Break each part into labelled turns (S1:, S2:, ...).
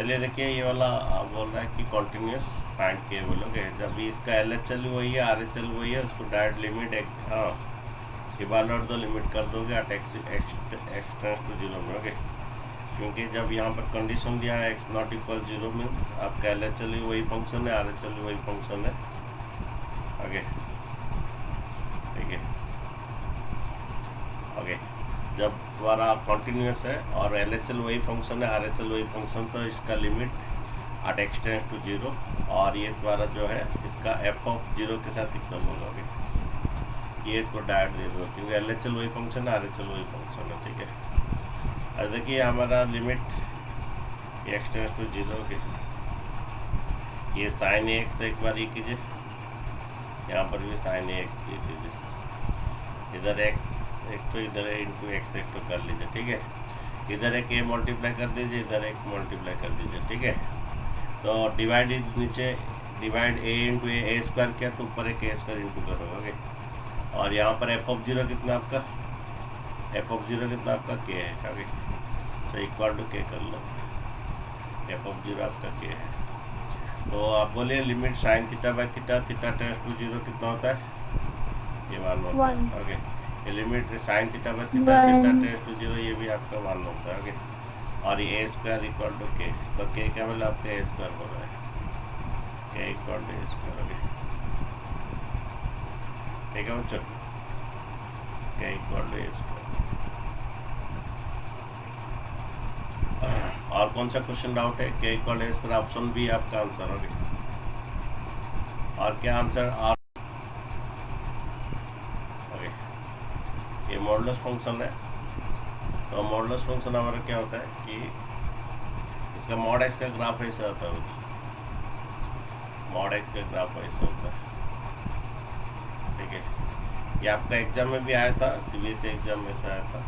S1: चलिए देखिए ये वाला बोल रहा है कि कॉन्टिन्यूस फाइंड के बोलोगे, जब इसका एल एच एल वही है, आर एच एल वही है, उसको डायरेक्ट लिमिट हाँ इवालुएट दो, लिमिट कर दोगे at x tends to zero में। ओके, क्योंकि जब यहाँ पर कंडीशन दिया है x not equal zero means आपका एल एच एल वही फंक्शन है, आर एच एल वही फंक्शन है। ओके ठीक है, ओके जब द्वारा कॉन्टिन्यूस है और एल एच एल वही फंक्शन है, आर एच एल वही फंक्शन, तो इसका limit at x tends to zero, और ये द्वारा जो है इसका एफ ऑफ जीरो के साथ इक्वल होगा। ये को डायरेक्ट दे दो क्योंकि एल एच एल वही फंक्शन है, आर एच एल वही फंक्शन है। ठीक है, अब देखिए हमारा limit x tends to zero के, ये साइन एक्स एक बार ये कीजिए, यहाँ पर भी साइन एक्स ये कीजिए, इधर एक्स एक तो इधर इंटू एक्स एक तो कर लीजिए। ठीक है, इधर एक ए मल्टीप्लाई कर दीजिए, इधर एक मल्टीप्लाई कर दीजिए। ठीक है, तो डिवाइड नीचे डिवाइड ए इंटू ए स्क्वायर किया तो ऊपर एक ए स्क्वायर इंटू करोगे। और यहाँ पर एफ ऑफ जीरो कितना आपका, एफ ऑफ जीरो कितना आपका के है। ओके, तो इक्वल टू के कर लो, एफ ऑफ जीरो आपका के है। तो आप बोलिए limit sine theta by theta, theta tends to zero कितना होता है, ये 1 होता है। ओके, ये limit sine theta by theta, theta tends to zero, ये भी आपका 1 होता है। ओके, और ये ए स्क्वायर इक्वल टू के, तो के क्या मतलब आपका ए स्क्वायर हो रहा है, k equal to a square. Okay ठीक है बच्चों, के इक्वल टू ए स्क्वायर। और कौन सा क्वेश्चन डाउट है, k equal to a square, option B आपका आंसर। ओके, और क्या आंसर, और ये मॉडुलस फंक्शन है। तो मॉडुलस फंक्शन हमारा क्या होता है कि इसका मॉड एक्स का ग्राफ ऐसा होता है, मॉड एक्स का ग्राफ ऐसा होता है। ठीक है, ये आपका एग्जाम में भी आया था, सीबीएसई एग्जाम में से आया था,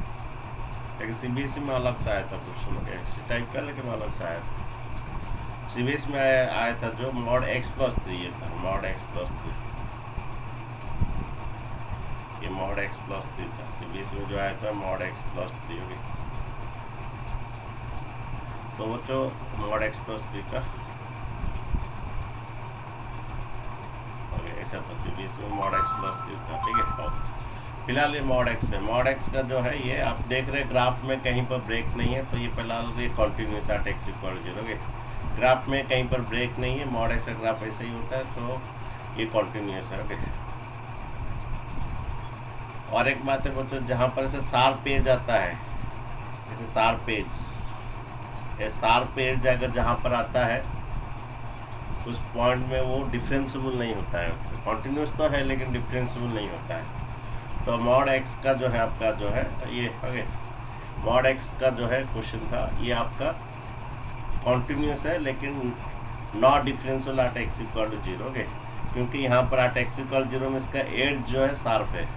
S1: लेकिन सीबीएसई में अलग से आया था क्वेश्चन, इसी टाइप का लेकिन अलग से आया था। सीबीएसई में आया था जो मॉड एक्स प्लस 3 ये था, मॉड एक्स प्लस 3, ये मॉड एक्स प्लस 3 था सीबीएसई में जो आया था, मॉड एक्स प्लस 3। ओके, तो वो जो मॉड एक्स प्लस 3 का ऐसा था सीबीएसई में, मॉड एक्स प्लस 3 था। ठीक है, तो फिलहाल ये मॉड एक्स है, मॉड एक्स का जो है ये आप देख रहे हैं ग्राफ में कहीं पर ब्रेक नहीं है, तो ये फिलहाल ये continuous at x equal zero. Okay, graph में कहीं पर ब्रेक नहीं है, मॉड एक्स का ग्राफ ऐसे ही होता है, तो ये कॉन्टिन्यूस है। ओके, और एक बात है बच्चों, जहाँ पर ऐसे शार्प पेज आता है, जैसे शार्प पेज, ये शार्प पेज अगर जहाँ पर आता है उस पॉइंट में वो डिफरेंशिएबल नहीं होता है, कॉन्टिन्यूस तो है लेकिन डिफरेंशिएबल नहीं होता है। तो मॉड एक्स का जो है आपका जो है ये, ओके मॉड एक्स का जो है क्वेश्चन था, ये आपका कॉन्टिन्यूस है लेकिन not differential at x equal to zero. Okay, क्योंकि यहाँ पर एट एक्स इक्वल जीरो में इसका एज जो है शार्प है,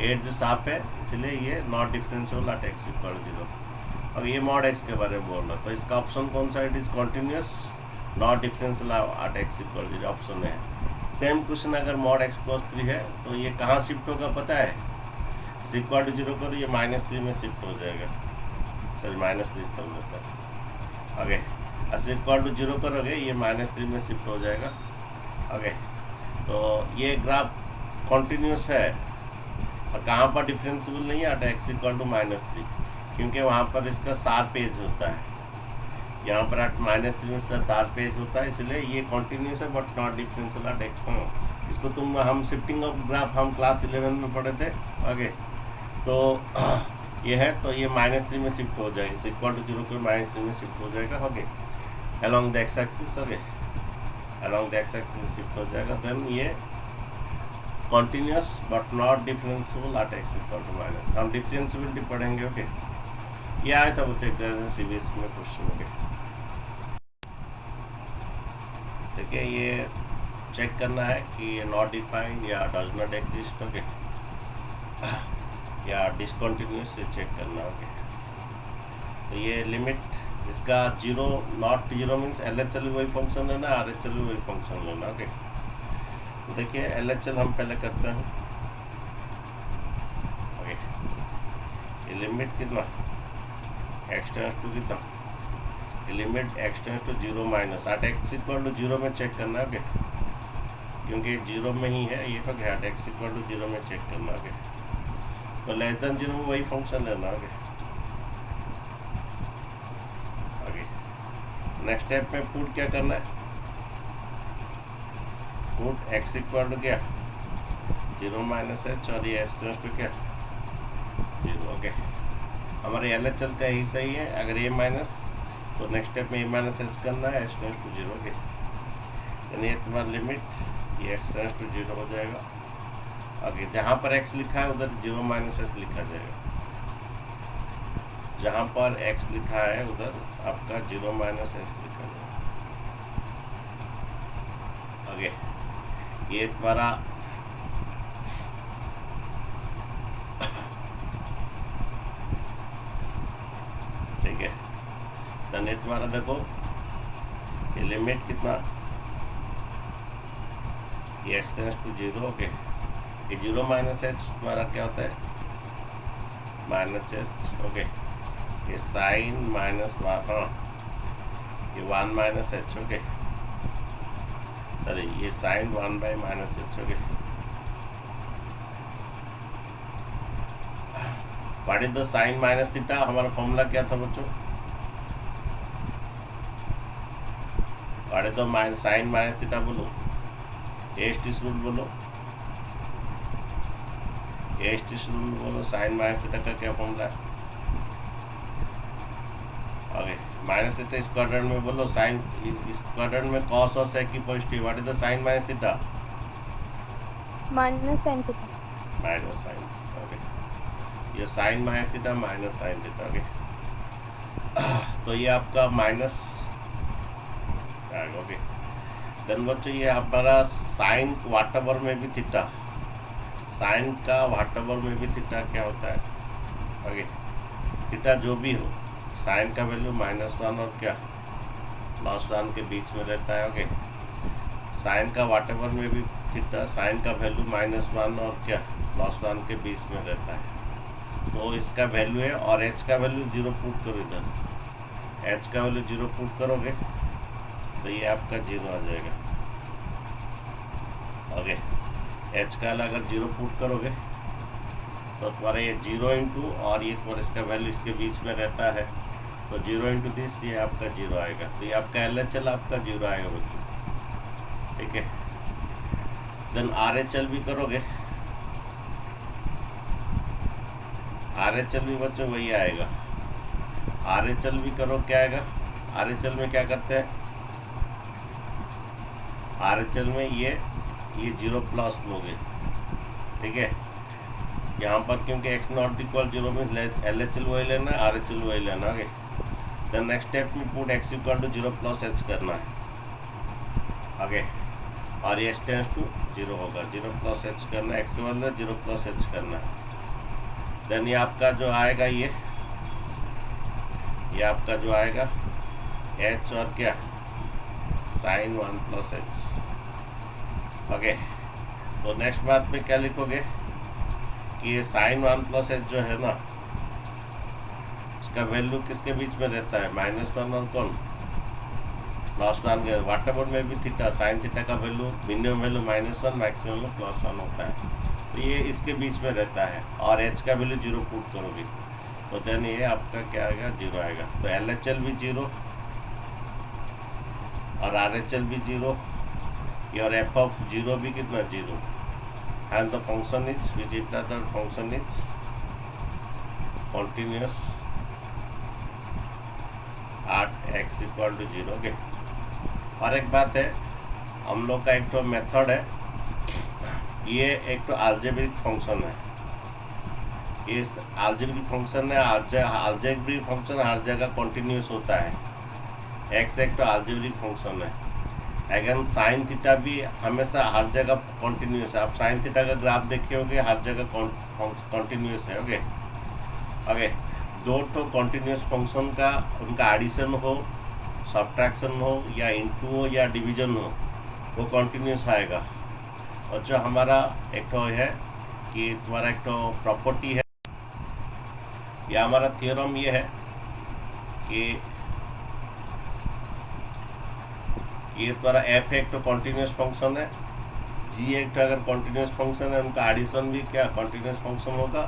S1: एज शार्प है, इसलिए ये not differential at x equal to zero. अब ये मॉड एक्स के बारे में बोल रहा, तो इसका ऑप्शन कौन सा, it is continuous not differential at x equal to zero option है। सेम क्वेश्चन अगर मॉड एक्स प्लस 3 है तो ये कहाँ शिफ्ट होगा पता है, इक्वल टू जीरो करो, ये -3 में शिफ्ट हो जाएगा, सॉरी -3 इस्तेमाल होता है। ओके, इक्वल टू जीरो करोगे ये -3 में शिफ्ट हो जाएगा। ओके, तो ये ग्राफ कॉन्टिन्यूस है और कहाँ पर डिफरेंशिएबल नहीं है, एट एक्स इक्वल टू -3, क्योंकि वहाँ पर इसका शार्प एज होता है, यहाँ पर एट -3 में इसका शार्प एज होता है, इसलिए ये कॉन्टिन्यूस है but not differential at x. इसको हम शिफ्टिंग ऑफ ग्राफ हम क्लास 11 में पढ़े थे। ओके, तो ये है, तो ये -3 में शिफ्ट हो जाएगा, इक्वल टू जीरो के -3 में शिफ्ट हो जाएगा। Okay, along the x axis, okay along the x axis shift हो जाएगा, देन ये continuous but not differentiable at x equal to minus, हम डिफरेंशिएबिलिटी पढ़ेंगे। ओके, ये आया था बच्चे एग्जाम सीबीएसई में क्वेश्चन। ओके, देखिए ये चेक करना है कि ये नॉट डिफाइंड या डज नॉट एग्जिस्ट। ओके, या डिसकंटिन्यूस से चेक करना। ओके, तो ये लिमिट इसका zero not zero means L H L वही फंक्शन लेना, आर एच एल वही फंक्शन लेना। ओके, तो देखिए एल एच एल हम पहले करते हैं। ओके, ये लिमिट कितना एक्स टेंड्स टू कितना limit x tends to 0 minus at x equal to 0 में चेक करना है, ओके, क्योंकि 0 में ही है ये, okay, at x equal to 0 में चेक करना, ओके, तो लेस देन 0 में वही फंक्शन लेना, ओके। आगे नेक्स्ट स्टेप में पुट क्या करना है, पुट x इक्वल टू क्या 0 माइनस h और ये s टेंड्स टू क्या 0, ओके। हमारे LHL का ही सही है, अगर a माइनस तो नेक्स्ट स्टेप में a माइनस एस करना है, s टेंड्स टू 0, ओके। यानी ये तुम्हारा लिमिट ये s टेंड्स टू 0 हो जाएगा। आगे जहाँ पर x लिखा है उधर 0 माइनस एस लिखा जाएगा, जहाँ पर x लिखा है उधर आपका 0 माइनस एस लिखा जाएगा। आगे ये तुम्हारा ठीक है, देन ये तुम्हारा देखो ये लिमिट कितना, ये s टेंड्स टू 0, ओके। ये 0 माइनस एच तुम्हारा क्या होता है माइनस एच, ओके। ये साइन माइनस हाँ ये 1 माइनस एच, ओके, सॉरी ये sine 1 by minus h, okay. What is the sine minus theta, हमारा फॉर्मूला क्या था बच्चों, what is the sine minus theta बोलो, एस्टिस रूल बोलो, एस्टिस रूल बोलो, साइन माइनस थीटा का क्या फॉर्मूला है, ओके। माइनस थीटा इस क्वाड्रेंट में बोलो, साइन इस क्वाड्रेंट में कॉस और सेक की positive, what is the sine minus theta,
S2: minus sine theta,
S1: minus sine, okay. ये sine minus theta minus sine theta, okay. तो ये आपका माइनस आएगा, ओके। देन बच्चों ये हमारा साइन वाटएवर में भी थीटा, साइन का वाटएवर में भी थीटा क्या होता है, ओके। थीटा जो भी हो साइन का वैल्यू -1 और क्या +1 के बीच में रहता है, ओके। साइन का वाटएवर में भी थीटा, साइन का वैल्यू -1 और क्या +1 के बीच में रहता है, तो इसका वैल्यू है। और h का वैल्यू 0 पुट करो, इधर h का वैल्यू 0 पुट करोगे तो ये आपका 0 आ जाएगा, ओके। h का अगर 0 पुट करोगे तो तुम्हारा ये 0 इंटू और ये तुम्हारा इसका वैल्यू इसके बीच में रहता है, तो 0 इंटू दिस ये आपका 0 आएगा, तो ये आपका LHL आपका 0 आएगा बच्चों, ठीक है। देन RHL भी करोगे, RHL भी बच्चों वही आएगा, RHL भी करो क्या आएगा, RHL में क्या करते हैं, RHL में ये 0 प्लस लोगे, ठीक है। यहाँ पर क्योंकि x नॉट इक्वल 0 में LHL वही लेना है, RHL वही लेना, ओके। देन नेक्स्ट स्टेप में put x equal to 0 plus h करना है, ओके। और ये x टेंड्स टू 0 होगा, 0 प्लस h करना है, x के बदले 0 प्लस h करना है। देन ये आपका जो आएगा ये आपका जो आएगा h और क्या साइन 1 प्लस h, ओके। तो नेक्स्ट बात में क्या लिखोगे कि ये साइन 1 प्लस h जो है ना इसका वैल्यू किसके बीच में रहता है, -1 और कौन +1 के, वाटएवर में भी थीटा, साइन थीटा का वैल्यू मिनिमम वैल्यू -1 मैक्सिमम में +1 होता है, तो ये इसके बीच में रहता है। और h का वैल्यू 0 पुट करोगे तो देन ये आपका क्या आएगा 0 आएगा, तो LHL भी 0 और RHL भी 0, और f ऑफ 0 भी कितना 0, and the function is which is the function is continuous at x equal to 0, okay. और एक बात है, हम लोग का एक तो मेथड है, ये एक तो अलजेब्रिक फंक्शन है, इस अलजेब्रिक फंक्शन है, अलजेब्रिक फंक्शन हर जगह कॉन्टिन्यूस होता है, x एक तो अलजेब्रिक फंक्शन है। अगेन साइन थीटा भी हमेशा हर जगह कॉन्टिन्यूस है, आप साइन थीटा का ग्राफ देखे होंगे, हर जगह कॉन्टिन्यूस है, ओके, ओके। दो तो कॉन्टिन्यूस फंक्शन का उनका एडिशन हो, सब्ट्रैक्शन हो या इनटू हो या डिवीजन हो, वो कॉन्टिन्यूस आएगा। और जो हमारा एक तो है कि तुम्हारा एक तो प्रॉपर्टी है, या हमारा थ्योरम ये है कि ये तुम्हारा एफ एक तो कॉन्टिन्यूस फंक्शन है, जी एक तो अगर कॉन्टिन्यूस फंक्शन है, उनका एडिशन भी क्या कॉन्टिन्यूस फंक्शन होगा,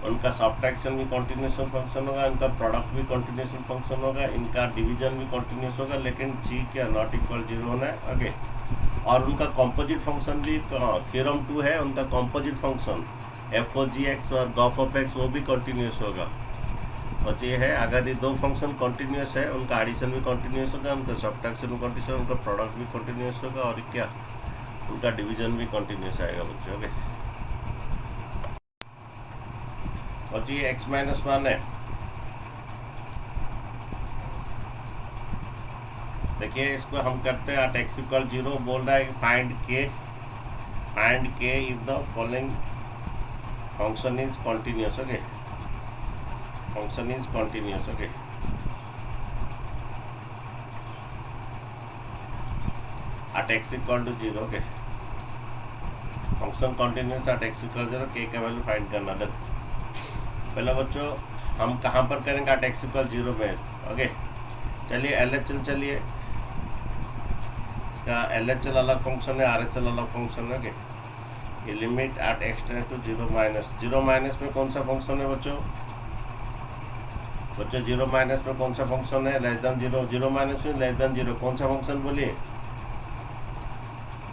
S1: उनका सब्ट्रैक्शन भी कॉन्टिन्यूस फंक्शन होगा, इनका प्रोडक्ट भी कॉन्टिन्यूस फंक्शन होगा, इनका डिवीजन भी कॉन्टिन्यूस होगा, लेकिन जी क्या नॉट इक्वल 0 होना है। ओके, और उनका कॉम्पोजिट फंक्शन भी थ्योरम 2 है, उनका कॉम्पोजिट फंक्शन एफ ओ जी एक्स और गॉफ ऑफ एक्स वो भी कॉन्टिन्यूस होगा। और ये है अगर ये दो फंक्शन कॉन्टिन्यूस है, उनका एडिशन भी कॉन्टिन्यूस होगा, उनका सब्ट्रैक्शन भी कॉन्टिन्यूस, उनका प्रोडक्ट भी कॉन्टिन्यूस होगा, और क्या उनका डिवीजन भी कॉन्टिन्यूस आएगा बच्चों। ओके, और ये x माइनस 1 है। देखिए इसको हम करते हैं एट एक्स इक्वल 0, बोल रहा है find k if the following function is continuous. Okay, function is continuous. Okay, at x equal to 0। Okay, function continuous at x equal 0, के का वैल्यू फाइंड करना। पहले बच्चों हम कहाँ पर करेंगे एट एक्स इक्वल 0 में। ओके, चलिए एलएचएल, चलिए इसका एलएचएल अलग फंक्शन है, आरएचएल अलग फंक्शन है। ओके, ये limit at x tends to 0 minus में कौन सा फंक्शन है बच्चों? 0 माइनस में कौन सा फंक्शन है? लेस देन 0, 0 माइनस में लेस देन 0 कौन सा फंक्शन बोलिए?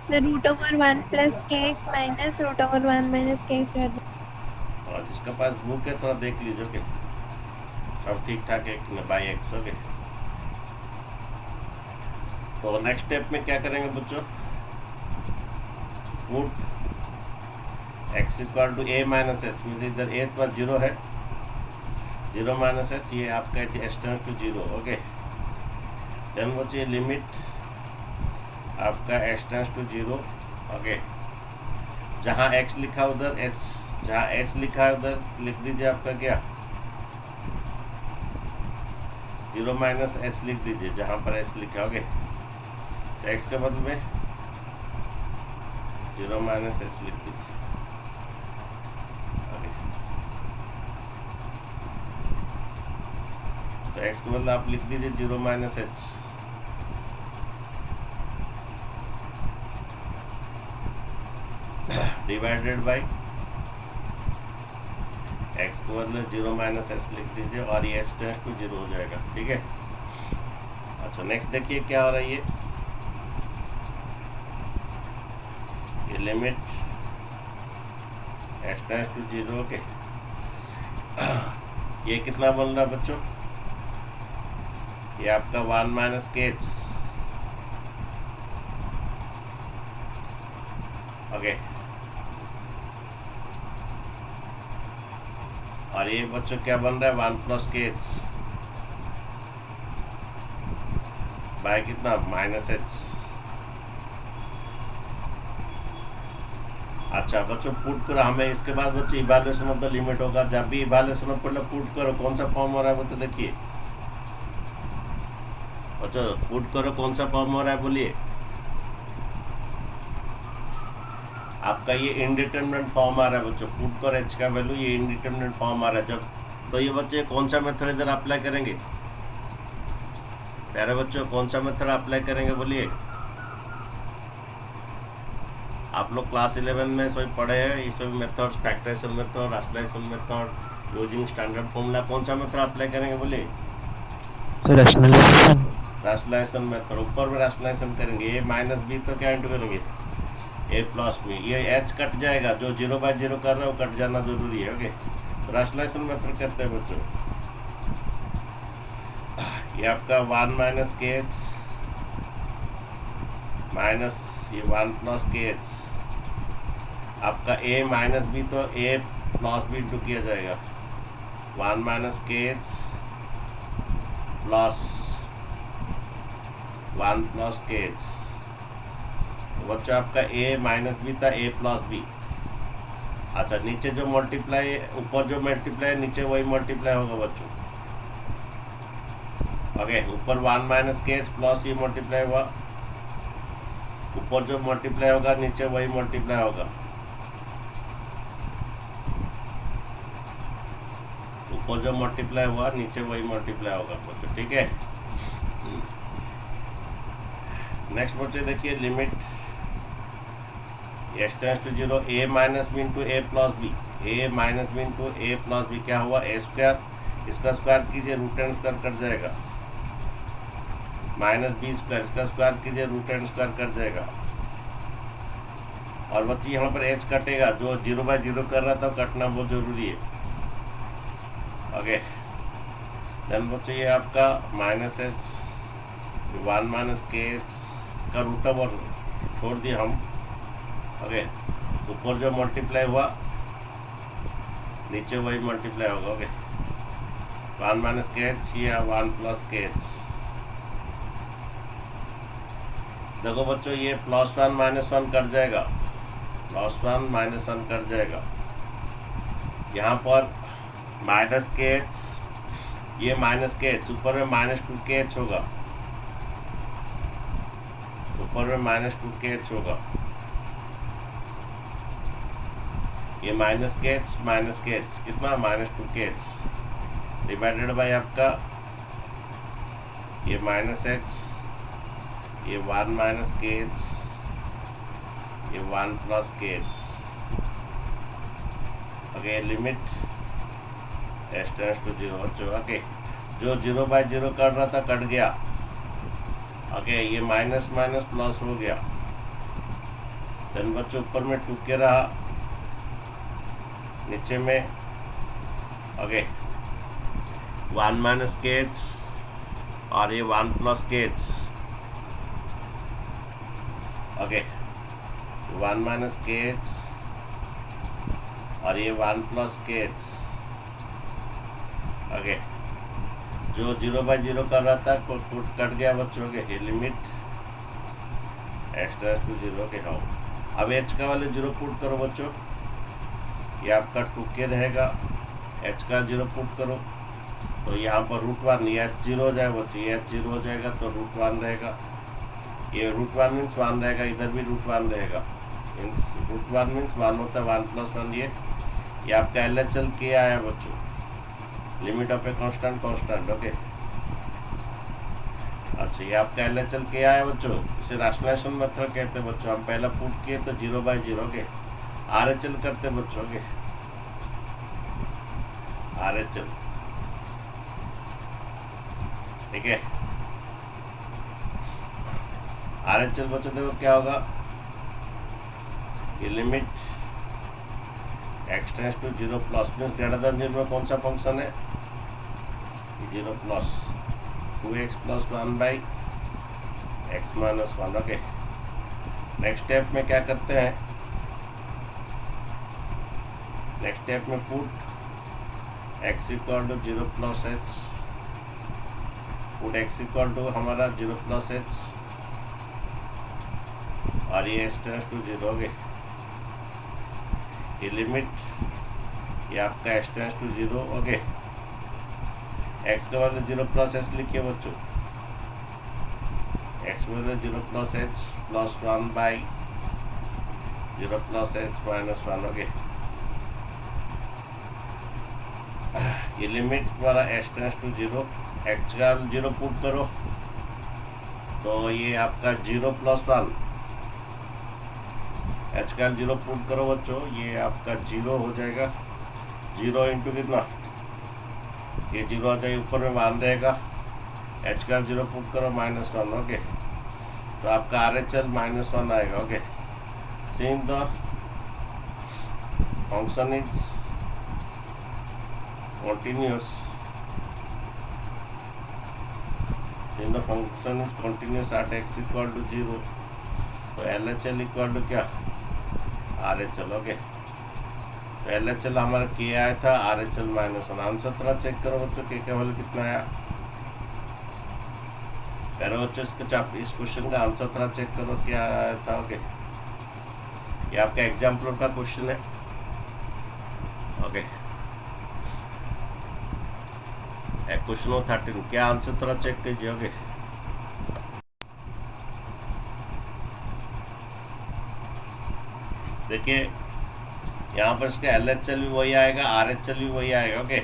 S2: Sir √1 plus kx minus √1 minus kx।
S1: और जिसका पास बुक है थोड़ा देख लीजिए। ओके, अब ठीक ठाक है बाई एक्स। ओके, तो नेक्स्ट स्टेप में क्या करेंगे बच्चों? Put x equal to a minus h, mean इधर a प्लस 0 है, 0 माइनस एच, ये आपका h tends to 0। Okay, then बच्चे लिमिट आपका x टेंड्स टू 0। ओके, जहाँ x लिखा उधर h, जहाँ h लिखा है उधर लिख दीजिए आपका क्या 0 माइनस h लिख दीजिए जहाँ पर h लिखा। ओके, तो x के बदले में 0 माइनस h लिख दीजिए। ओके, तो x के बदले आप लिख दीजिए 0 minus h। Divided by x को बदले 0 माइनस एस लिख दीजिए, और ये एस टेंड्स टू 0 हो जाएगा। ठीक है, अच्छा नेक्स्ट देखिए क्या हो रहा है। ये limit x tends to 0। Okay, ये कितना बन रहा है बच्चों? ये आपका 1 माइनस के एच। ओके, और ये बच्चों क्या बन रहा है 1 प्लस के एच बाय कितना माइनस एच। अच्छा बच्चों पुट करो हमें, इसके बाद बच्चों इवैल्यूएशन ऑफ द लिमिट होगा। जब भी इवैल्यूएशन ऑफ पुट करो कौन सा फॉर्म हो रहा है वो तो देखिए बच्चों, पुट करो कौन सा फॉर्म हो रहा है बोलिए? आपका ये इनडिटरमिनेट फॉर्म आ रहा है बच्चों, पुट कर एच का वैल्यू, ये इनडिटरमिनेट फॉर्म आ रहा है जब। तो ये बच्चे कौन सा मेथड इधर अप्लाई करेंगे? प्यारे बच्चों कौन सा मेथड अप्लाई करेंगे बोलिए? आप लोग क्लास 11 में सभी पढ़े हैं ये सभी methods, factorisation method, rationalisation method, using standard formula. कौन सा मेथड अप्लाई करेंगे बोलिए? Rationalisation method. ऊपर में रैशनलाइजेशन करेंगे, ए माइनस बी तो क्या इंटू करेंगे ए प्लस बी। ये एच कट जाएगा, जो 0/0 कर रहे हो कट जाना जरूरी है। ओके, तो रैशनलाइजेशन मेथड करते हैं बच्चों। ये आपका 1 माइनस के एच माइनस ये 1 प्लस के एच, आपका a माइनस बी तो a प्लस बी इंटू किया जाएगा 1 माइनस के H plus 1 plus k H. बच्चों आपका a माइनस बी था a प्लस बी। अच्छा नीचे जो मल्टीप्लाई, ऊपर जो मल्टीप्लाई नीचे वही मल्टीप्लाई होगा बच्चों। ओके, ऊपर 1 माइनस के एच प्लस ये मल्टीप्लाई हुआ, ऊपर जो मल्टीप्लाई होगा नीचे वही मल्टीप्लाई होगा। ऊपर जो मल्टीप्लाई हुआ नीचे वही मल्टीप्लाई होगा बच्चों। ठीक है, नेक्स्ट बच्चे देखिए limit s tends to 0 a minus b into a plus b, a minus b into a plus b क्या हुआ ए स्क्वायर, इसका स्क्वायर कीजिए रूट एंड स्क्वायर कट जाएगा, माइनस बी स्क्वायर इसका स्क्वायर कीजिए रूट एंड स्क्वायर कट जाएगा। और बच्चे यहाँ पर एच कटेगा, जो 0/0 कर रहा था कटना बहुत जरूरी है। ओके देन बच्चे ये आपका माइनस एच 1 माइनस के एच का रूट ओवर छोड़ दिए हम। ओके ऊपर जो मल्टीप्लाई हुआ नीचे वही मल्टीप्लाई होगा। ओके 1 माइनस के एच या 1 प्लस के एच। देखो बच्चों ये +1 -1 कट जाएगा, +1 -1 कट जाएगा। यहाँ पर माइनस के एच, ये माइनस के एच, ऊपर में -2 के एच होगा, ऊपर में -2 के एच होगा। ये माइनस के एच कितना -2 के एच डिवाइडेड बाय आपका ये माइनस एच, ये 1 माइनस के एच, ये 1 plus k h. Okay limit s tends to 0। Okay जो 0/0 कर रहा था कट गया। ओके ये माइनस माइनस प्लस हो गया। देन बच्चों ऊपर में 2 के रहा, नीचे में ओके 1 माइनस के एच और ये 1 plus k h. Okay 1 minus के एच और ये 1 प्लस के एच। ओके जो 0/0 कर रहा था कट गया बच्चों के लिमिट एस टेंड्स टू 0 के। हाँ अब एच का वाले 0 पुट करो बच्चों, ये आपका 2 के रहेगा, एच का 0 पुट करो तो यहाँ पर √1 ये एच 0 हो जाएगा बच्चों, ये एच 0 हो जाएगा तो √1 रहेगा, ये √1 मीन्स 1 रहेगा, इधर भी √1 रहेगा। मीन्स √1 मीन्स 1 होता है, 1 + 1 ये आपका LHL के आया बच्चों, limit of a constant. Okay अच्छा ये आपका LHL के आया बच्चों, इसे रैशनलाइजेशन मेथड कहते हैं बच्चों। हम पहला पुट किए तो 0/0 के RHL करते बच्चों के, RHL ठीक है। RHL बच्चों देखो क्या होगा, ये limit x tends to 0 plus means greater than 0 में कौन सा फंक्शन है 0 plus 2x + 1/x - 1। Okay next step में क्या करते हैं, नेक्स्ट स्टेप में put x = 0 + h, put x = हमारा 0 + h और ये s टेंड्स टू 0 हो गए। ये लिमिट ये आपका s टेंड्स टू 0 हो गए। x के बदले 0 + h लिखिए बच्चों, x के बदले 0 + h + 1/0 + h - 1 हो गए। ये लिमिट वाला s टेंड्स टू 0, x का 0 पुट करो तो ये आपका 0 + 1, h का 0 पुट करो बच्चों, ये आपका 0 हो जाएगा। 0 इंटू कितना, ये 0 आ जाएगा, ऊपर में 1 रहेगा, h का 0 पुट करो -1। ओके तो आपका RHL -1 आएगा। Okay since the function is continuous, since the function is continuous at x = 0 तो LHL = क्या RHL। ओके तो LHL हमारा किया आया था RHL -1। आंसर थोड़ा चेक करो बच्चों के केवल कितना आया, करो बच्चों इस क्वेश्चन का आंसर थोड़ा चेक करो क्या आया था। ओके ये आपका एग्जाम्पल का क्वेश्चन है। ओके क्वेश्चन 13 क्या आंसर थोड़ा चेक कीजिए। ओके देखिए यहाँ पर इसका LHL भी वही आएगा, RHL भी वही आएगा। ओके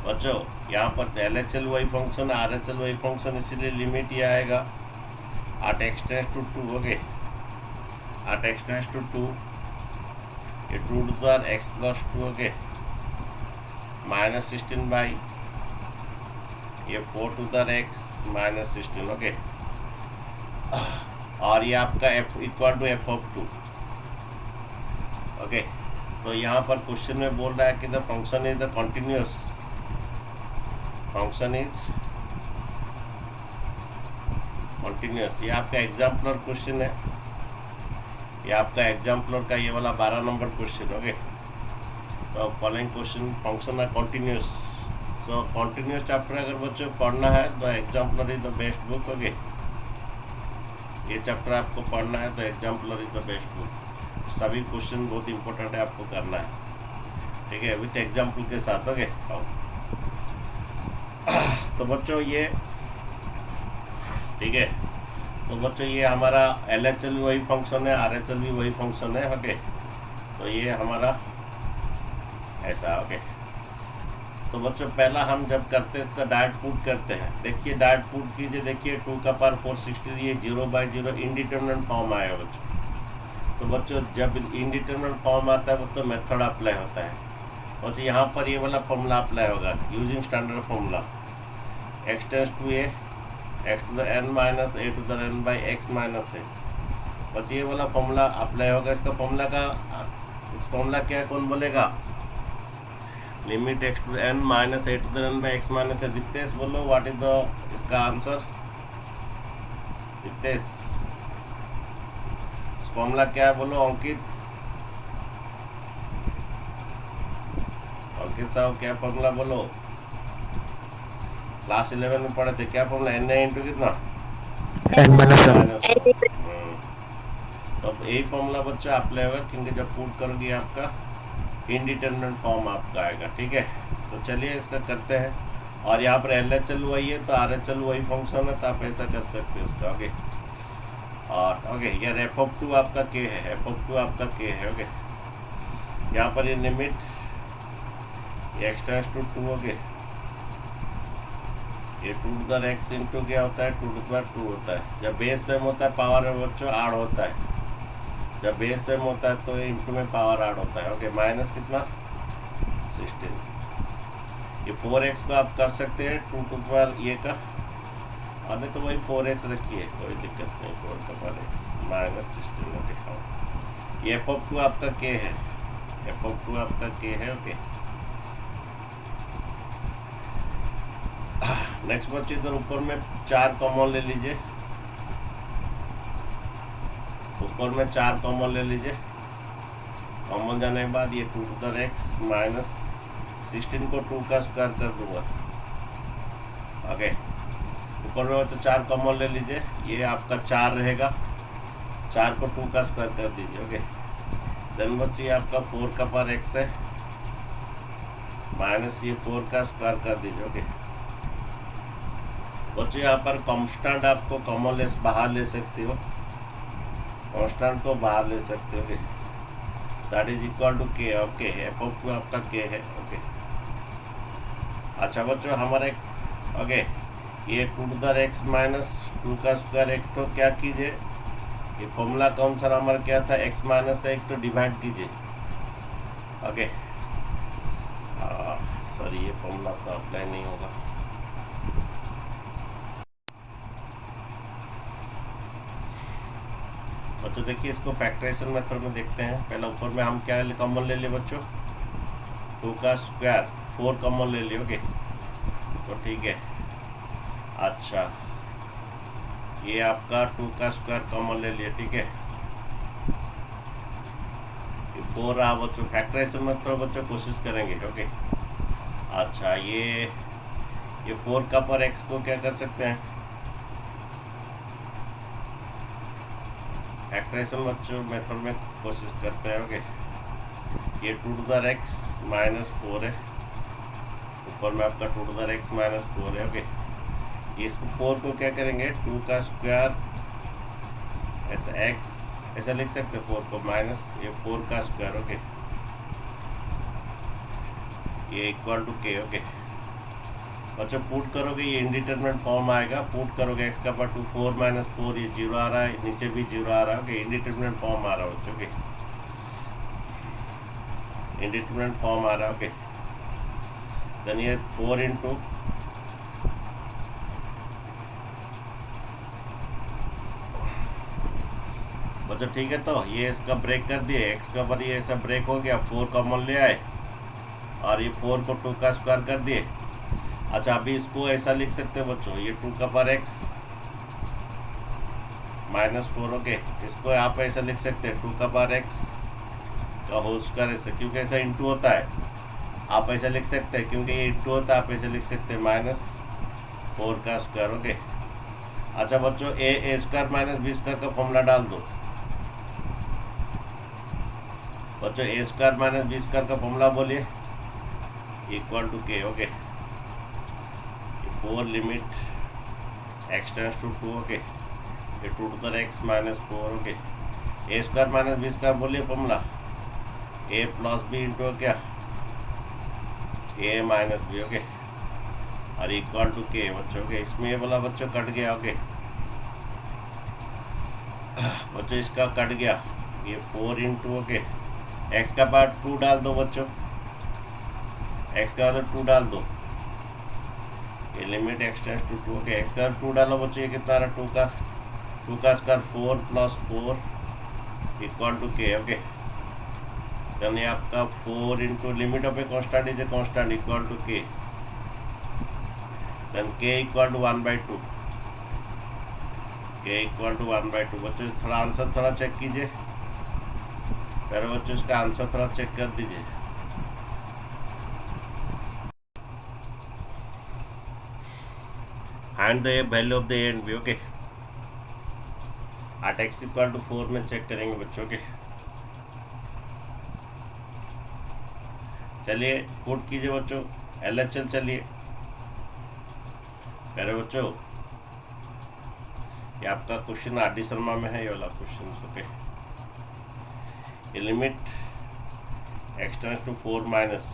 S1: बच्चों यहाँ पर LHL वही फंक्शन, RHL वही फंक्शन, इसीलिए लिमिट ये आएगा at x tends to 2, okay, at x tends to 2, ये 2 to the power x plus 2, okay, minus 16 by ये 4 to the x minus 16, okay, और ये आपका f equal to f of 2, okay. तो यहाँ पर क्वेश्चन में बोल रहा है कि the function is the continuous, function is continuous. ये आपका एग्जाम्पलर क्वेश्चन है, ये आपका एग्जाम्पलर का ये वाला 12 नंबर क्वेश्चन, ओके। तो फॉलोइंग क्वेश्चन फंक्शन है कंटिन्यूअस। सो कंटिन्यूअस चैप्टर अगर बच्चों पढ़ना है तो exemplar is the best book, okay. ये चैप्टर आपको पढ़ना है तो exemplar is the best book. सभी क्वेश्चन बहुत इंपॉर्टेंट है, आपको करना है, ठीक है, विथ एग्जाम्पल के साथ, ओके। तो बच्चों ये ठीक है, तो बच्चों ये हमारा LHL भी वही फंक्शन है, RHL भी वही फंक्शन है, ओके। तो ये हमारा ऐसा, ओके। तो बच्चों पहला हम जब करते हैं इसका डायरेक्ट पुट करते हैं। देखिए डायरेक्ट पुट कीजिए, देखिए 2 का पावर 460, ये 0/0 इनडिटरमिनेट फॉर्म आएगा बच्चों। तो बच्चों जब इनडिटरमिनेट फॉर्म आता है वो तो मेथड अप्लाई होता है, और यहाँ पर ये वाला फॉर्मूला अप्लाई होगा using standard formula, x tends to a x to the n minus a to the n by x minus a। बच्चों ये वाला फॉर्मूला अप्लाई होगा। इसका फॉर्मूला का इस फॉर्मूला क्या है, कौन बोलेगा? Limit x to the n minus a to the n by x minus a। Ditesh बोलो व्हाट इज द इसका आंसर, दितेश इस फॉर्मूला क्या है बोलो। अंकित, अंकित साहब क्या फॉर्मूला बोलो, क्लास 11 में पढ़े थे, क्या फॉर्मूला? n इंटू कितना, तो यही फॉर्मूला बच्चा अप्लाई होगा, क्योंकि जब पुट करोगे आपका इनडिटरमिनेट फॉर्म आपका आएगा, ठीक है। तो चलिए इसका करते हैं। और यहाँ पर LHL वही है तो RHL वही फंक्शन है, तो आप ऐसा कर सकते हो इसका, ओके। और ओके यार f ऑफ 2 आपका k है, f ऑफ 2 आपका k है, ओके। यहाँ पर ये limit x tends to 2, okay, ये 2 to the x इंटू क्या होता है, 2 to the 2 होता है। जब बेस सेम होता है पावर में बच्चों आड़ होता है, जब बेस सेम होता है तो ये इंटू में पावर आड़ होता है, ओके। माइनस कितना, 16। ये 4x को आप कर सकते हैं 2 to the power ये का, और नहीं तो वही 4x रखिए, कोई दिक्कत नहीं, 4 का पावर x माइनस 16, ओके। ये f ऑफ 2 आपका k है, f ऑफ 2 आपका k है, ओके। नेक्स्ट बच्चे इधर ऊपर में 4 कॉमन ले लीजिए, ऊपर में 4 कॉमन ले लीजिए। कॉमन जाने के बाद ये 2 to the x माइनस 16 को 2 का स्क्वायर कर दूंगा, ओके। ऊपर में तो 4 कॉमन ले लीजिए, ये आपका 4 रहेगा, 4 को 2 का स्क्वायर कर दीजिए, ओके। देन बच्चे ये आपका 4 का पावर x है, माइनस ये 4 का स्क्वायर कर दीजिए, ओके। बच्चों यहाँ पर कांस्टेंट आपको कॉमन लेस बाहर ले सकते हो, कांस्टेंट को बाहर ले सकते हो, that is equal to k, okay. f of 2 आपका k है, ओके। अच्छा बच्चों हमारे ओके ये 2 to the x माइनस 2 का स्क्वायर, एक तो क्या कीजिए, ये फॉर्मूला कौन सा हमारा क्या था, x माइनस से एक तो डिवाइड कीजिए, ओके। सॉरी ये फॉर्मूला तो अप्लाई नहीं होगा, बच्चों देखिए इसको फैक्टराइजेशन मेथड में देखते हैं। पहले ऊपर में हम क्या कॉमन ले लिए बच्चों, 2 का स्क्वायर, 4 कॉमन ले लिए, ओके। तो ठीक है, अच्छा ये आपका 2 का स्क्वायर कॉमन ले लिए, ठीक है। ये 4 रहा बच्चों, फैक्टराइजेशन मेथड बच्चों कोशिश करेंगे, ओके। अच्छा ये 4 का पर x को क्या कर सकते हैं, फैक्टराइजेशन बच्चों मेथड में कोशिश करते हैं, ओके। ये 2 to the x माइनस 4 है, ऊपर में आपका 2 to the x माइनस 4 है, ओके। इसको 4 को क्या करेंगे, 2 का स्क्वायर ऐसा x ऐसा लिख सकते हैं, 4 को माइनस ये 4 का स्क्वायर, ओके। ये इक्वल टू k, ओके। बच्चों पुट करोगे ये इंडिटरमिनेट फॉर्म आएगा, पुट करोगे एक्स का पावर 2 4 माइनस 4, ये जीरो आ रहा है, नीचे भी जीरो आ रहा है। ओके, इंडिटरमिनेट फॉर्म आ रहा है बच्चों के, इंडिटरमिनेट फॉर्म आ रहा है। ओके, देन ये 4 इंटू बच्चों ठीक है, तो ये इसका ब्रेक कर दिए, एक्स का पर ये ऐसा ब्रेक हो गया, 4 कॉमन ले आए और ये 4 को 2 का स्क्वायर कर दिए। अच्छा, अभी इसको ऐसा लिख सकते हो बच्चों, ये 2 का पावर एक्स माइनस 4। ओके, इसको आप ऐसा लिख सकते हैं 2 का पावर एक्स का होल स्क्वायर, ऐसे क्योंकि ऐसा इंटू होता है आप ऐसा लिख सकते हैं, क्योंकि ये इंटू होता है आप ऐसे लिख सकते हैं -4 का स्क्वायर। ओके, अच्छा बच्चों, a square minus b square का फॉर्मूला डाल दो बच्चों, a square minus b square का फॉर्मूला बोलिए, equal to k. Okay, 4 limit x tends to 2। Okay, ये 2 to the x minus 4। Okay, a square minus b square बोलिए formula, a plus b into क्या, a minus b. Okay, और equal to k बच्चों के, इसमें ये वाला बच्चों कट गया। ओके बच्चों, इसका कट गया, ये 4 इंटू ओके एक्स का पावर 2 डाल दो बच्चों, एक्स का पावर 2 डाल दो, ये limit x tends to 2। Okay, x का 2 डालो बच्चों, ये कितना रहा 2 का square 4 plus 4 equal to k. Okay, यानी आपका 4 into limit of a constant is a constant equal to k, then k equal to 1/2, k equal to 1/2। बच्चों थोड़ा आंसर थोड़ा चेक कीजिए, पहले बच्चों इसका आंसर थोड़ा चेक कर दीजिए। Find the value of the a and b. Okay, at x equal to 4 में चेक करेंगे बच्चों के। चलिए पुट कीजिए बच्चों, LHL चलिए पहले बच्चों, ये आपका क्वेश्चन RD शर्मा में है, ये वाला क्वेश्चन। ओके, ये limit x tends to 4 minus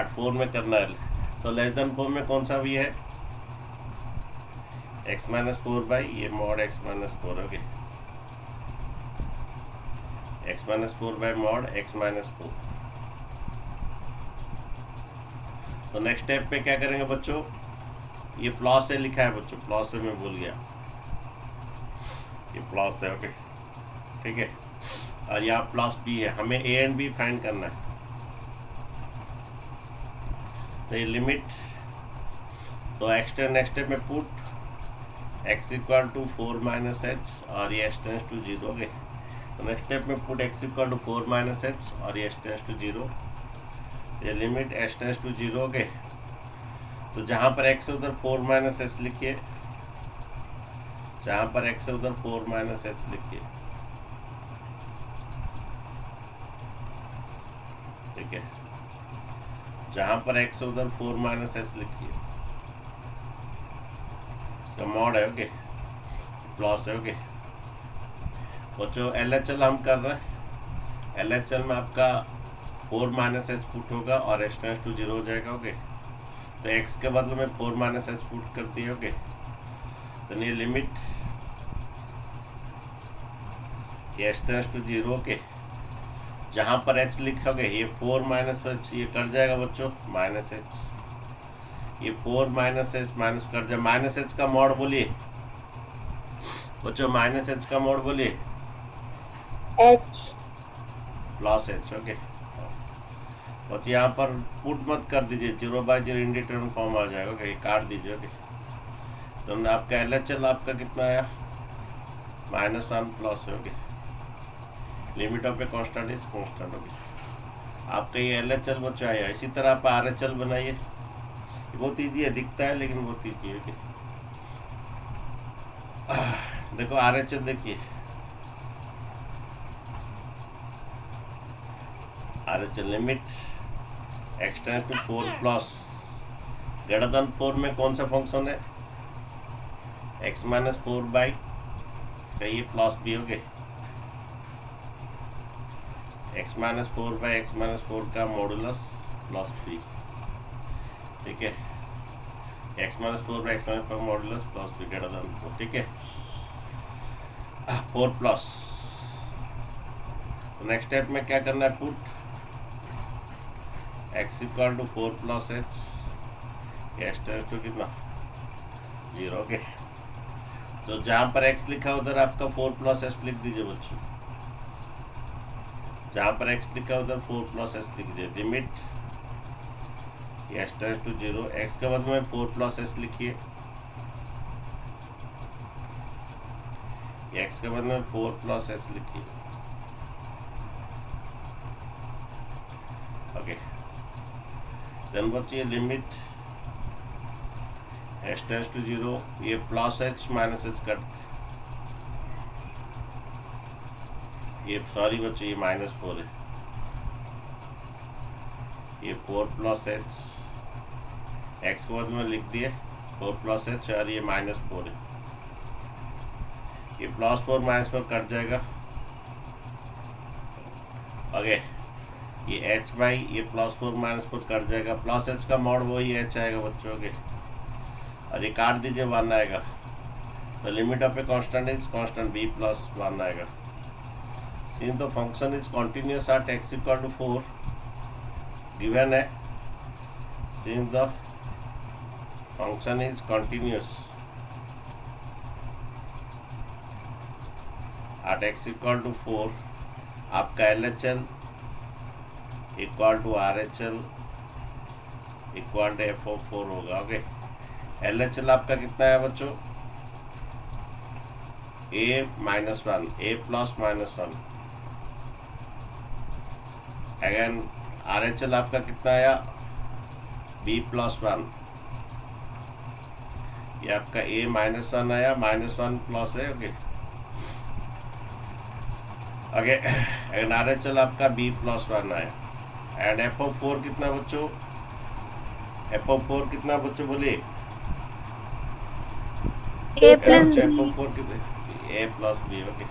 S1: 4 में करना है, तो लेस देन 4 में कौन सा भी है, x माइनस 4 बाई ये mod x minus 4। Okay, x minus 4 by mod x minus 4। तो नेक्स्ट स्टेप पे क्या करेंगे बच्चों, ये प्लस से लिखा है बच्चों, प्लस से मैं भूल गया, ये प्लस है। ओके ठीक है, और यहाँ प्लस बी है, हमें ए एंड बी फाइंड करना है। तो ये लिमिट, तो एक्स नेक्स्ट स्टेप में put x equal to 4 minus h और ये एक्स टेंस टू 0। ओके, तो नेक्स्ट स्टेप में put x equal to 4 minus h और ये एक्स टेंस टू 0, ये limit x tends to 0। Okay, तो जहाँ पर एक्स है उधर 4 माइनस एच लिखिए, जहाँ पर एक्स है उधर 4 माइनस एच लिखिए। ठीक है, जहाँ पर एक्स है उधर 4 माइनस एच लिखिए, इसका मॉड है। ओके, प्लस है। ओके बच्चों, LHL हम कर रहे हैं, LHL में आपका 4 माइनस एच पुट होगा और एक्स टेंस टू 0 हो जाएगा। ओके, तो एक्स के बदले में 4 माइनस एच पुट कर दिए। ओके, तो ये लिमिट ये एक्स टेंस टू 0। ओके, जहाँ पर एच लिखोगे ये 4 माइनस एच ये कट जाएगा बच्चों, माइनस एच, ये 4 माइनस एच माइनस कट जाए, माइनस एच का मॉड बोलिए बच्चों, माइनस एच का मॉड बोलिए,
S2: H
S1: प्लस एच। ओके, और यहाँ पर पुट मत कर दीजिए, 0/0 इंडिटरमिनेट फॉर्म आ जाएगा। ओके, काट दीजिए। ओके, तो आपका LHL आपका कितना आया, -1 प्लस है। Okay, limit of a constant is constant. Okay, आपका ये LHL बच्चा आया। इसी तरह आप RHL बनाइए, बहुत ईजी है, दिखता है लेकिन बहुत ईजी है। ओके, देखो RHL देखिए, RHL limit x tends to 4 plus greater than 4 में कौन सा फंक्शन है, एक्स माइनस 4 बाई ये plus b. Okay, x minus 4 by x minus 4 का मॉडुलस प्लस बी। ठीक है, x minus 4 by x minus 4 modulus plus b greater than 4, ठीक है। 4 प्लस, नेक्स्ट स्टेप में क्या करना है, put x equal to 4 plus h, x tends to कितना 0, ओके। तो जहाँ पर x लिखा है उधर आपका 4 प्लस एच लिख दीजिए बच्चों, जहाँ पर x लिखा है उधर 4 प्लस एच लिख दीजिए। Limit x tends to 0, x के बदले में 4 प्लस एच लिखिए, x के बदले में 4 प्लस एच लिखिए, ओके। देन बच्चिए लिमिट एक्स टेंस टू 0, ये plus h minus h cut, ये सॉरी बच्चों ये -4 है, ये 4 प्लस एच, एक्स के बदले में लिख दिए 4 प्लस एच और ये -4 है, ये +4 -4 कट जाएगा, ओके। ये h बाई ये +4 -4 कट जाएगा, प्लस एच का मॉड वही h आएगा बच्चों के, और ये काट दीजिए 1 आएगा, तो limit of a constant is constant b plus 1 आएगा। Since the function is continuous at x equal to 4 given है, since the function is continuous at x equal to 4, आपका LHL equal to RHL equal to f(4) होगा, okay. LHL आपका कितना है बच्चों, a -1, a plus -1, again RHL आपका कितना आया, b प्लस 1, ये आपका a -1 आया, -1 प्लस है, ओके। ओके, अगेन RHL आपका b प्लस 1 आया, एंड f(4) कितना बच्चों, f(4) कितना बच्चों बोलिए,
S2: A plus B.
S1: f(4) कितना, a प्लस b, ओके।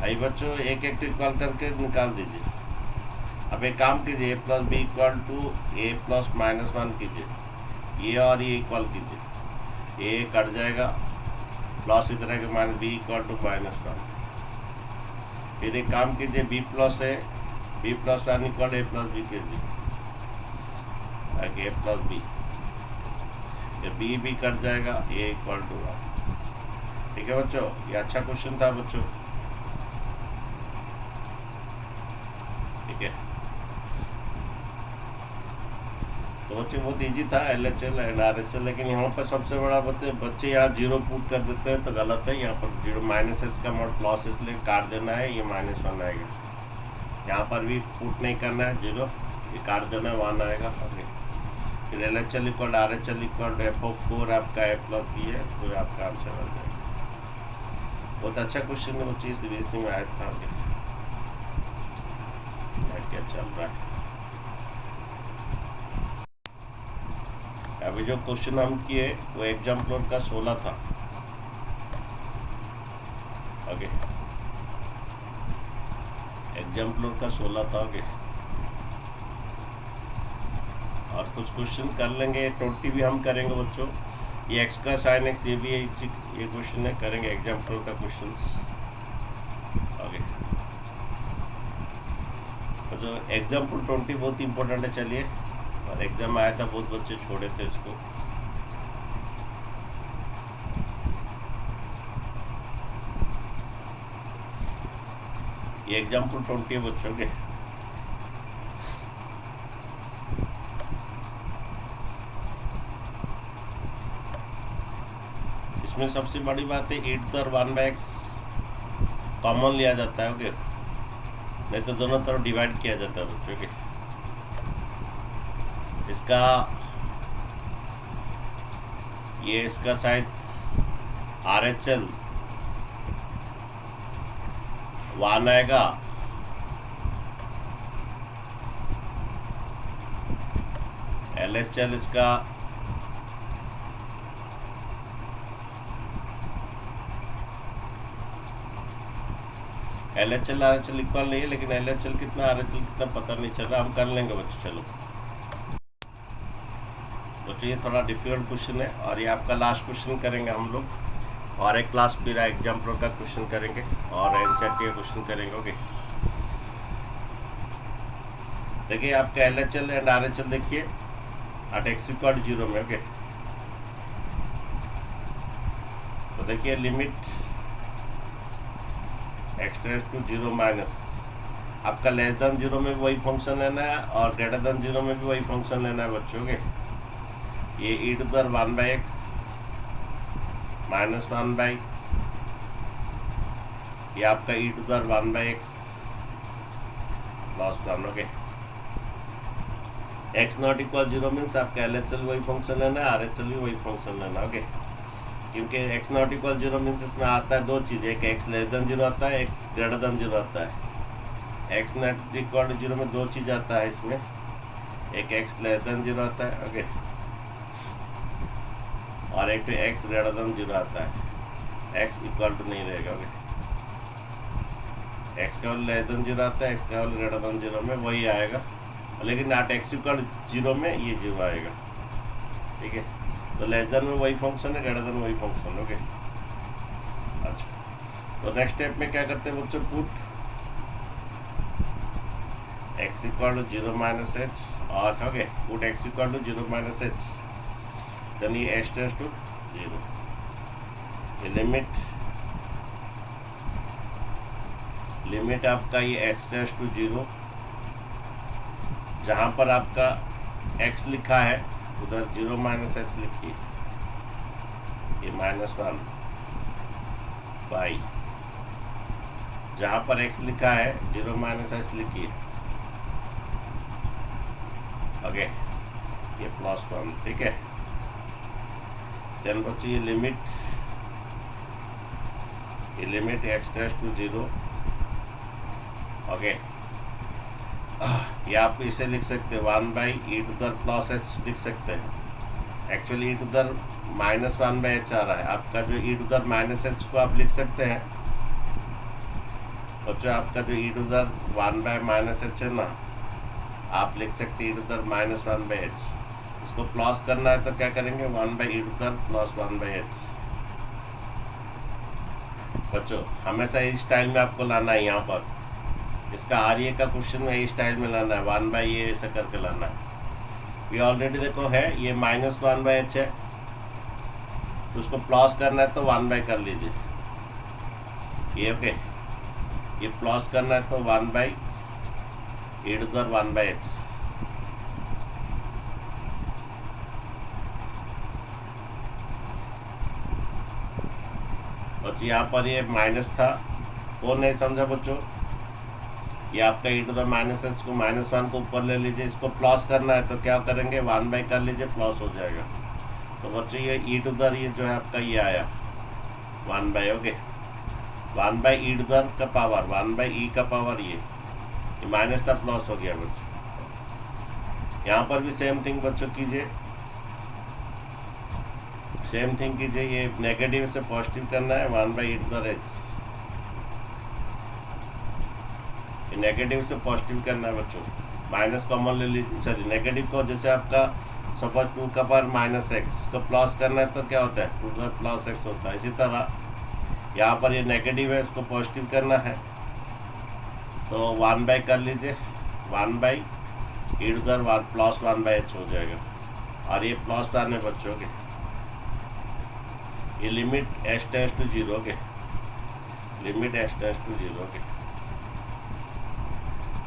S1: आई बच्चों एक एक इक्वल करके निकाल दीजिए। अब एक काम कीजिए, a plus b equal to a plus -1 कीजिए, ये और ये इक्वल कीजिए, a कट जाएगा, प्लस इधर के माइनस b इक्वल टू -1। फिर एक काम कीजिए, b प्लस है, b plus 1 equal a plus b कीजिए, a प्लस b, ये b भी कट जाएगा, a इक्वल टू 1, ठीक है बच्चों। ये अच्छा क्वेश्चन था बच्चों, ठीक है। तो बच्चे बहुत इजी था LHL एंड RHL, लेकिन यहाँ पर सबसे बड़ा बच्चे यहाँ 0 पुट कर देते हैं तो गलत है। यहाँ पर 0 -h का मोड प्लस इसलिए काट देना है, ये -1 आएगा। यहाँ पर भी पुट नहीं करना है 0, ये काट देना है 1 आएगा, ओके। फिर LHL equal RHL equal f(4) आपका a प्लस b है, तो आपका आंसर आ जाएगा। बहुत अच्छा क्वेश्चन है बच्चे, CBSE में आया था, ओके। क्या चल रहा है अभी, जो क्वेश्चन हम किए वो एग्जाम्पल का 16 था, ओके। एग्जाम्पल का 16 था, ओके। और कुछ क्वेश्चन कर लेंगे, 20 भी हम करेंगे बच्चों। ये x का sin x, ये भी ये क्वेश्चन है, करेंगे एग्जाम्पल का क्वेश्चंस, ओके। तो जो एग्जाम्पल 20 बहुत इंपॉर्टेंट है, चलिए। और एग्जाम में आया था, बहुत बच्चे छोड़े थे इसको। ये एग्जाम्पल 20 बच्चों के, इसमें सबसे बड़ी बात है e⁴ कॉमन लिया जाता है, ओके। नहीं तो दोनों तरफ डिवाइड किया जाता है बच्चों के। इसका ये इसका शायद RHL 1 आएगा, LHL इसका LHL RHL इक्वल नहीं है, लेकिन LHL कितना RHL कितना पता नहीं चल रहा, हम कर लेंगे बच्चों। चलो बच्चों ये थोड़ा डिफिकल्ट क्वेश्चन है और ये आपका लास्ट क्वेश्चन करेंगे हम लोग, और एक क्लास फिर एग्जाम्पल का क्वेश्चन करेंगे और एनसीईआरटी का क्वेश्चन करेंगे। ओके, देखिए आपका LHL एंड RHL देखिए एट x इक्वल 0 में। ओके, तो देखिए limit x tends to 0 minus, आपका लेस देन 0 में भी वही फंक्शन लेना है और ग्रेटर देन 0 में भी वही फंक्शन लेना है बच्चों के। ये e to the 1/x minus 1/, ये आपका e to the 1/x plus 1। Okay, x not equal 0 means आपका LHL वही फंक्शन लेना है, RHL भी वही फंक्शन लेना है। ओके, क्योंकि x नॉट इक्वल 0 मीन्स इसमें आता है दो चीज़ें, एक x लेस देन 0 आता है, x ग्रेटर देन 0 आता है। x नॉट इक्वल 0 में दो चीज़ आता है इसमें, एक x लेस देन 0 आता है। ओके, और एक x ग्रेटर देन 0 आता है। x इक्वल टू नहीं रहेगा। ओके, x का वैल्यू लेस देन 0 आता है, x का वैल्यू ग्रेटर देन 0 में वही आएगा, लेकिन नॉट x इक्वल 0 में ये 0 आएगा। ठीक है, तो लेस देन में वही फंक्शन है, ग्रेटर देन वही फंक्शन। ओके, अच्छा, तो नेक्स्ट स्टेप में क्या करते हैं बच्चों, put x equal to 0 minus h, और okay put x equal to 0 minus h, then ये h टेंड्स टू 0, ये लिमिट आपका ये h टेंड्स टू 0, जहाँ पर आपका x लिखा है उधर 0 माइनस h लिखिए, ये -1 बाई, जहाँ पर x लिखा है 0 माइनस h लिखिए। ओके, ये +1। ठीक है, देन बच्चों ये limit h tends to 0। Okay, ये आप इसे लिख सकते हैं 1/e to the plus h लिख सकते हैं। Actually e to the -1/h आ रहा है, आपका जो e टू द -h को आप लिख सकते हैं बच्चों, आपका जो e टू द 1/-h है ना, आप लिख सकते हैं e टू द -1/h। इसको प्लस करना है तो क्या करेंगे, 1/e to the plus 1/h। बच्चों हमेशा इस स्टाइल में आपको लाना है, यहाँ पर इसका आर्य का क्वेश्चन में इस स्टाइल में लाना है, 1/e ऐसा करके लाना है। ये ऑलरेडी देखो है, ये -1/h है, तो उसको प्लस करना है तो 1/, कर लीजिए ये। ओके, ये प्लस करना है तो 1/e टू द 1/h। और यहाँ पर ये माइनस था, वो नहीं समझा बच्चों, ये आपका e टू द -h को -1 को ऊपर ले लीजिए, इसको प्लस करना है तो क्या करेंगे, 1/, कर लीजिए, प्लस हो जाएगा। तो बच्चों ये e टू द ये जो है आपका ये आया 1/। ओके, 1/e टू द का पावर, 1/e का पावर, ये माइनस था प्लस हो गया बच्चों। यहाँ पर भी सेम थिंग बच्चों कीजिए, सेम थिंग कीजिए, ये नेगेटिव से पॉजिटिव करना है 1/e to the h, negative से पॉजिटिव करना है बच्चों, माइनस कॉमन ले लीजिए, सॉरी नेगेटिव को, जैसे आपका सपोज 2 का पावर -x, इसको प्लस करना है तो क्या होता है 2 का प्लस x होता है। इसी तरह यहाँ पर ये नेगेटिव है, इसको पॉजिटिव करना है तो 1/, कर लीजिए, 1/e to the plus 1/h हो जाएगा, और ये प्लस आने बच्चों के, ये लिमिट h टेंड्स टू 0 के, लिमिट h टेंड्स टू 0 के।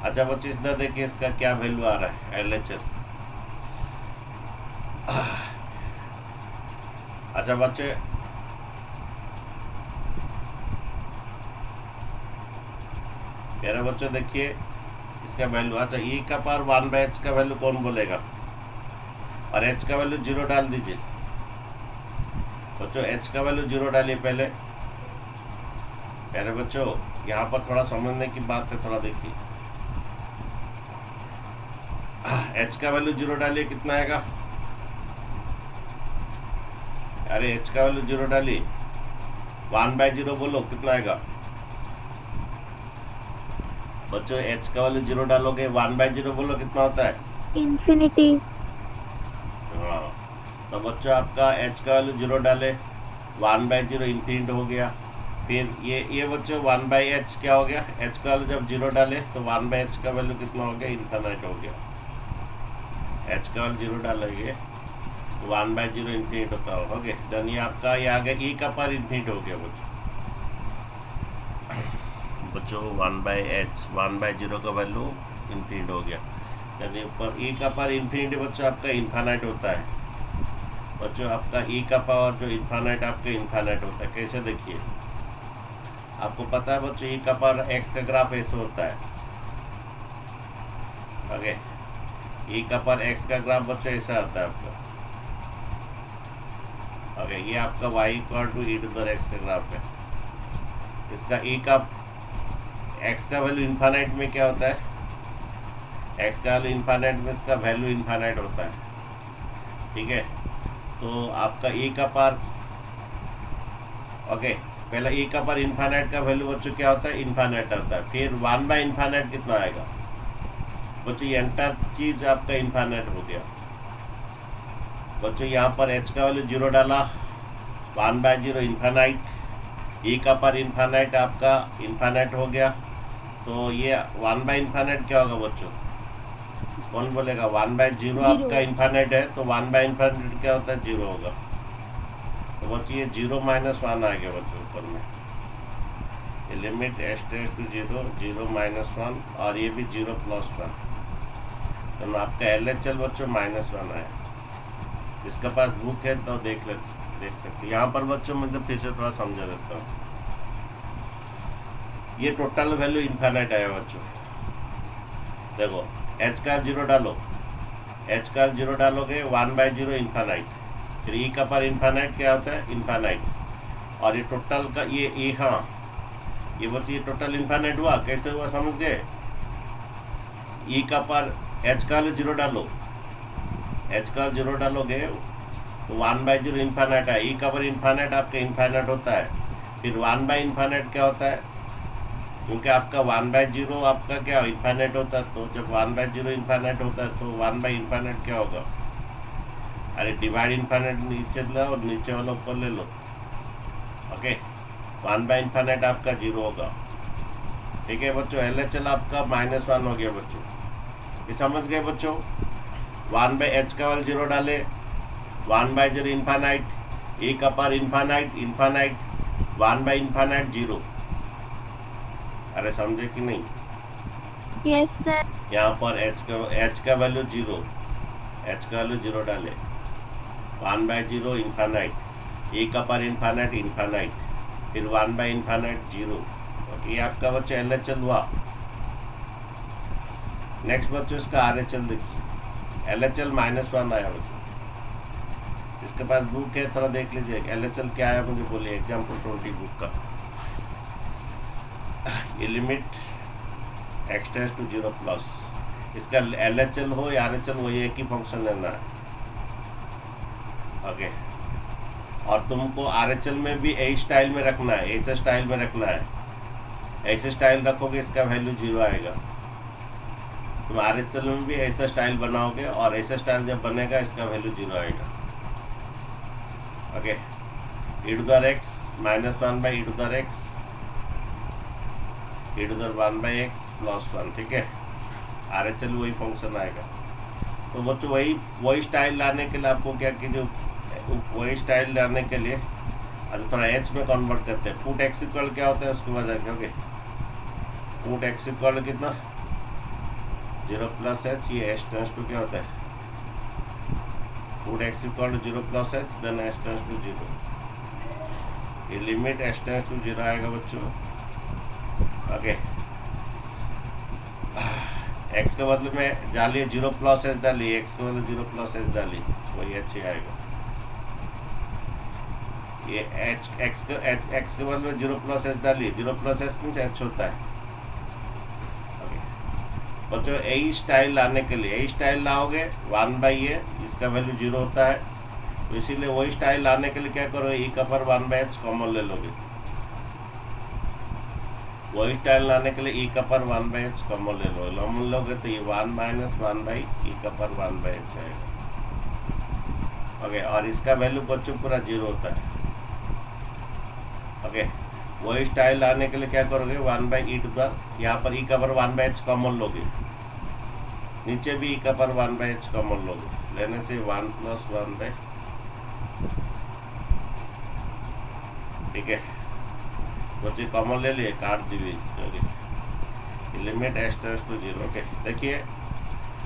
S1: अच्छा बच्चे इधर देखिए इसका क्या वैल्यू आ रहा है, LHL। अच्छा बच्चे मेरे बच्चों देखिए इसका वैल्यू, अच्छा e का पावर 1/h का वैल्यू कौन बोलेगा, और h का वैल्यू 0 डाल दीजिए बच्चों, h का वैल्यू 0 डालिए पहले। मेरे बच्चों यहाँ पर थोड़ा समझने की बात है, थोड़ा देखिए, h का वैल्यू 0 डालिए, कितना आएगा, अरे h का वैल्यू 0 डालिए, 1/0 बोलो कितना आएगा बच्चों, h का वैल्यू 0 डालोगे, 1/0 बोलो कितना होता है,
S2: इंफिनिटी।
S1: हाँ तो बच्चों आपका एच का वैल्यू 0 डाले, 1/0 इन्फिनिट हो गया। फिर ये बच्चों 1/h क्या हो गया, h का वैल्यू जब 0 डाले तो 1/h का वैल्यू कितना हो गया, इन्फिनिट हो गया। h का वैल्यू 0 डालेंगे तो 1/0 इन्फिनिट होता हो, ओके। देन ये आपका ये आ गया e का पावर इन्फिनिट हो गया बच्चों 1/0 का वैल्यू इन्फिनिट हो गया। यानी ऊपर e का पावर इन्फिनिट बच्चों आपका इन्फिनिट होता है बच्चों, आपका e का पावर जो इन्फिनिट आपका इन्फिनिट होता है। कैसे देखिए, आपको पता है बच्चों e का पावर x का ग्राफ ऐसे होता है, ओके। e का पावर x का ग्राफ बच्चों ऐसा आता है आपका, ओके। ये आपका y equal to e to the x का ग्राफ है। इसका e का x का वैल्यू इन्फिनिट में क्या होता है, x का वैल्यू इन्फिनिट में इसका वैल्यू इन्फिनिट होता है, ठीक है। तो आपका e का पावर, ओके, पहला e का पावर इन्फिनिट का वैल्यू बच्चों क्या होता है, इन्फिनिट होता है। फिर 1/इन्फिनिट कितना आएगा बच्चों, ये एंटायर चीज आपका इन्फिनिट हो गया बच्चों। यहाँ पर h का वैल्यू 0 डाला, 1/0 इन्फिनिट, e का पावर इन्फिनिट आपका इन्फिनिट हो गया। तो ये 1/इन्फिनिट क्या होगा बच्चों, कौन बोलेगा, 1/0 आपका इन्फिनिट है तो 1/इन्फिनिट क्या होता है, 0 होगा। तो बच्चों ये 0 - 1 आ गया बच्चों ऊपर में, ये लिमिट h टेंड्स टू 0, 0 - 1 और ये भी 0 + 1। तो आपका LHL बच्चों -1 आया। जिसके पास बुक है तो देख सकते। यहाँ पर बच्चों मतलब फिर से थोड़ा समझा देता हूँ। ये टोटल वैल्यू इन्फिनिट आया बच्चों, देखो h का 0 डालो, h का 0 डालोगे 1/0 इन्फिनिट, फिर e का पावर इन्फिनिट क्या होता है, इन्फिनिट। और ये टोटल का ये हाँ ये बच्चों ये टोटल इन्फिनिट हुआ। कैसे हुआ समझ गए, e का पावर h का 0 डालो, h का 0 डालोगे तो 1/0 इन्फिनिट है, e का पावर इन्फिनिट आपका इन्फिनिट होता है। फिर 1/इन्फिनिट क्या होता है, क्योंकि आपका 1/0 आपका क्या इन्फिनिट होता है, तो जब 1/0 इन्फिनिट होता है तो 1/इन्फिनिट क्या होगा, अरे डिवाइड इन्फिनिट नीचे लो और नीचे वाला ऊपर ले लो, ओके। 1/इन्फिनिट आपका 0 होगा, ठीक है बच्चों। LHL आपका -1 हो गया बच्चों, ये समझ गए बच्चों। 1/h का वैल्यू 0 डाले, 1/0 इन्फिनिट, e का पावर इन्फिनिट, 1/इन्फिनिट 0। अरे समझे कि नहीं,
S2: यस सर।
S1: यहाँ पर h का वैल्यू 0, h का वैल्यू 0 डाले, 1/0 इन्फिनिट, e का पावर इन्फिनिट, फिर 1/इन्फिनिट 0। ये आपका बच्चा LHL हुआ। नेक्स्ट बच्चों इसका RHL देखिए, LHL -1 आया बच्चों। इसके पास बुक है थोड़ा देख लीजिए, LHL क्या आया मुझे बोलिए, एग्जाम्पल 20 बुक का। ये limit x tends to 0 plus, इसका LHL हो या RHL हो, ये एक ही फंक्शन लेना है, ओके। और तुमको RHL में भी यही स्टाइल में रखना है, ऐसे स्टाइल में रखना है। ऐसे स्टाइल रखोगे इसका वैल्यू 0 आएगा। तुम RHL में भी ऐसा स्टाइल बनाओगे और ऐसा स्टाइल जब बनेगा इसका वैल्यू 0 आएगा, ओके। e⁻x -1/e⁻x, e⁻1/x +1, ठीक है। RHL वही फंक्शन आएगा। तो बच्चों वही स्टाइल लाने के लिए आपको क्या कीजिए, वही स्टाइल लाने के लिए अच्छा थोड़ा h में कन्वर्ट करते हैं। पुट x इक्वल क्या होता है उसके बाद रखोगे, पुट x इक्वल कितना 0 + h, ये h टेंड्स टू क्या होता है, put x equal 0 + h, then h tends to 0। ये लिमिट h टेंड्स टू 0 आएगा बच्चों, ओके। x के बदले में डालिए 0 + h डालिए, x के बदले 0 + h डालिए, वही h आएगा। ये x के बदले में 0 + h डालिए, 0 + h मीन्स h होता है, ओके। बच्चों यही स्टाइल लाने के लिए, यही स्टाइल लाओगे 1/a, इसका वैल्यू 0 होता है, तो इसीलिए वही स्टाइल लाने के लिए क्या करो, e का पावर 1/h कॉमन ले लोगे। वही स्टाइल लाने के लिए e का पावर 1/h कॉमन ले लोगे तो ये 1 - 1/e का पावर 1/h आएगा, ओके, और इसका वैल्यू बच्चों पूरा 0 होता है। ओके, वही स्टाइल लाने के लिए क्या करोगे, 1/e टू द, यहाँ पर e का पावर 1/h कॉमन लोगे, नीचे भी e का पावर 1/h कॉमन लोगे, लेने से 1 + 1/, ठीक है बच्चे कॉमन ले लिए, काट दिए। Okay, limit h tends to 0। Okay, देखिए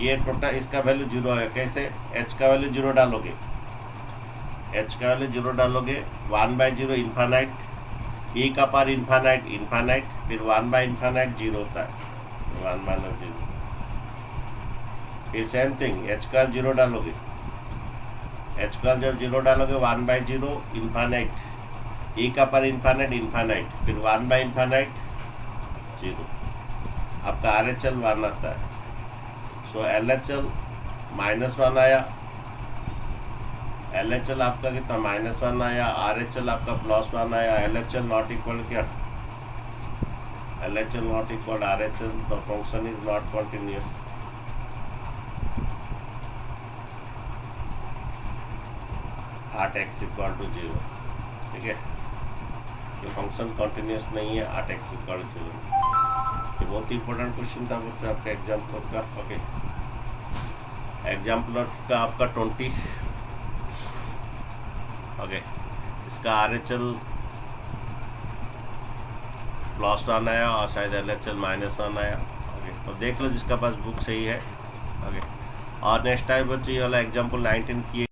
S1: ये टोटल इसका वैल्यू 0 है, कैसे, h का वैल्यू 0 डालोगे, h का वैल्यू 0 डालोगे, 1/0 इन्फानाइट, e का पावर इन्फानाइट इन्फानाइट, फिर 1/∞ 0 होता है, 1 - 0। फिर सेम थिंग, h का 0 डालोगे, h का जब 0 डालोगे 1/0 इन्फानाइट, e का पावर इन्फानाइट इन्फानाइट, फिर 1/∞ 0, आपका RHL 1 आता है। सो LHL -1 आया, LHL आपका कितना -1 आया, RHL आपका +1 आया, LHL नॉट इक्वल क्या, LHL not equal RHL, the function is not continuous. x equal to 0, ठीक है, ये फंक्शन कंटिन्यूस नहीं है, 8x इक्वल टू 0। ये बहुत ही इंपॉर्टेंट क्वेश्चन था बच्चों आपका एग्जाम्पल का। ओके, एग्जाम्पल का आपका 20। ओके, इसका RHL +1 आया और शायद LHL -1 आया। ओके, तो देख लो जिसका पास बुक सही है। ओके, और नेक्स्ट टाइम बच्चों ये वाला एग्जाम्पल 19 किए